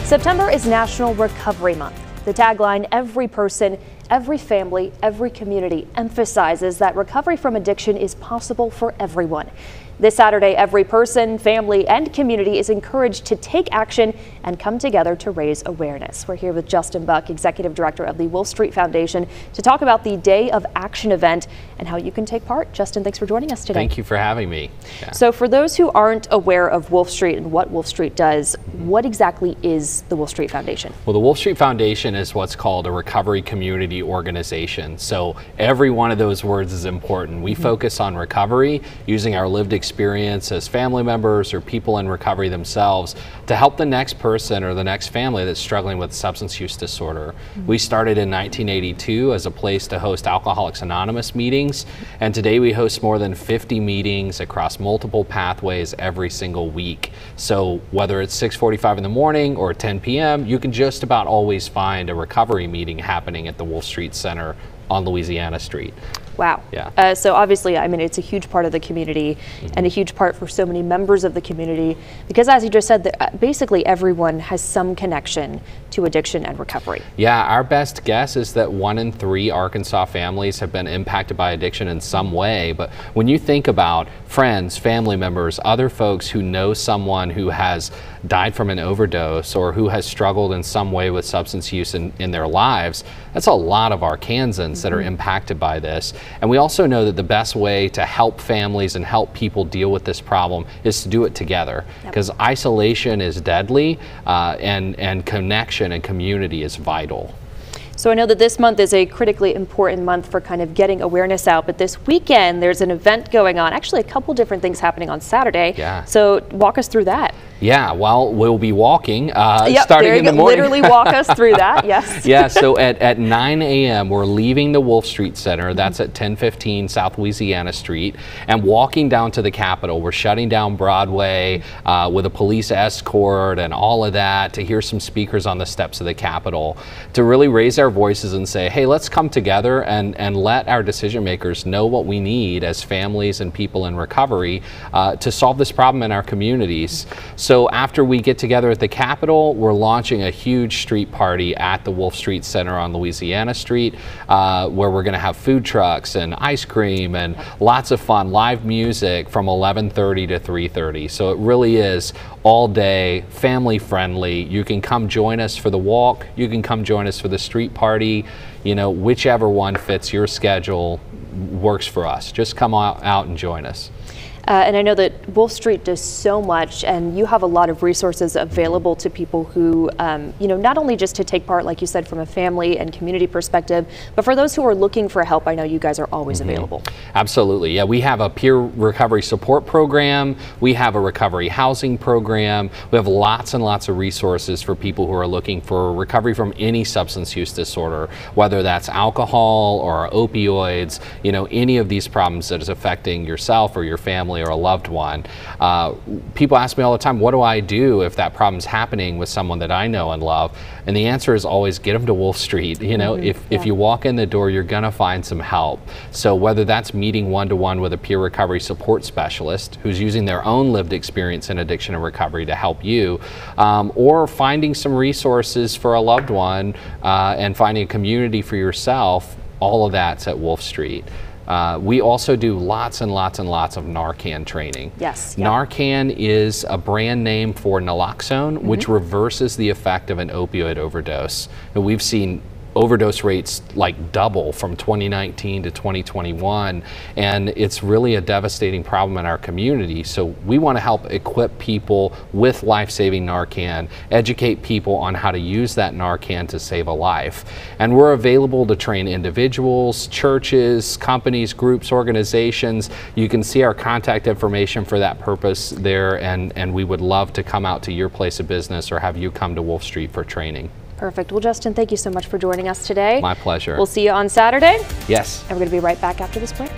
September is National Recovery Month. The tagline, "Every person, every family, every community," emphasizes that recovery from addiction is possible for everyone. This Saturday, every person, family, and community is encouraged to take action and come together to raise awareness. We're here with Justin Buck, Executive Director of the Wolfe Street Foundation, to talk about the Day of Action event and how you can take part. Justin, thanks for joining us today. Thank you for having me. Yeah. So for those who aren't aware of Wolfe Street and what Wolfe Street does, what exactly is the Wolfe Street Foundation? Well, the Wolfe Street Foundation is what's called a recovery community organization. So every one of those words is important. We focus on recovery using our lived experience as family members or people in recovery themselves to help the next person or the next family that's struggling with substance use disorder. We started in 1982 as a place to host Alcoholics Anonymous meetings, and today we host more than 50 meetings across multiple pathways every single week. So whether it's 6:45 in the morning or 10 p.m., you can just about always find a recovery meeting happening at the Wolfe Street Center on Louisiana Street. Wow. Yeah. So obviously, I mean, it's a huge part of the community and a huge part for so many members of the community, because as you just said, basically everyone has some connection to addiction and recovery. Yeah, our best guess is that 1 in 3 Arkansas families have been impacted by addiction in some way. But when you think about friends, family members, other folks who know someone who has died from an overdose or who has struggled in some way with substance use in their lives, that's a lot of Arkansans that are impacted by this. And we also know that the best way to help families and help people deal with this problem is to do it together, because isolation is deadly, and connection and community is vital. So I know that this month is a critically important month for kind of getting awareness out, but this weekend there's an event going on, actually a couple different things happening on Saturday. Yeah. So walk us through that. Yeah, well, we'll be walking Yep, starting in the morning. Literally walk us through that, yes. Yeah, so at 9 a.m. we're leaving the Wolfe Street Center. That's at 1015 South Louisiana Street, and walking down to the Capitol. We're shutting down Broadway with a police escort and all of that to hear some speakers on the steps of the Capitol to really raise our voices and say, hey, let's come together and let our decision makers know what we need as families and people in recovery to solve this problem in our communities. So after we get together at the Capitol, we're launching a huge street party at the Wolfe Street Center on Louisiana Street, where we're going to have food trucks and ice cream and lots of fun, live music from 11:30 to 3:30. So it really is all day, family friendly. You can come join us for the walk. You can come join us for the street party. You know, whichever one fits your schedule works for us. Just come out and join us. And I know that Wolfe Street does so much, and you have a lot of resources available to people who, you know, not only just to take part, like you said, from a family and community perspective, but for those who are looking for help, I know you guys are always available. Absolutely. Yeah, we have a peer recovery support program. We have a recovery housing program. We have lots and lots of resources for people who are looking for recovery from any substance use disorder, whether that's alcohol or opioids, you know, any of these problems that is affecting yourself or your family or a loved one. People ask me all the time, what do I do if that problem's happening with someone that I know and love? And the answer is always get them to Wolfe Street. You know, if you walk in the door, you're gonna find some help. So whether that's meeting one-to-one with a peer recovery support specialist who's using their own lived experience in addiction and recovery to help you, or finding some resources for a loved one and finding a community for yourself, all of that's at Wolfe Street. We also do lots and lots and lots of Narcan training. Yes. Yep. Narcan is a brand name for naloxone, which reverses the effect of an opioid overdose. And we've seen overdose rates like double from 2019 to 2021, and it's really a devastating problem in our community. So we want to help equip people with life-saving Narcan, educate people on how to use that Narcan to save a life. And we're available to train individuals, churches, companies, groups, organizations. You can see our contact information for that purpose there, and we would love to come out to your place of business or have you come to Wolfe Street for training. Perfect. Well, Justin, thank you so much for joining us today. My pleasure. We'll see you on Saturday. Yes. And we're going to be right back after this break.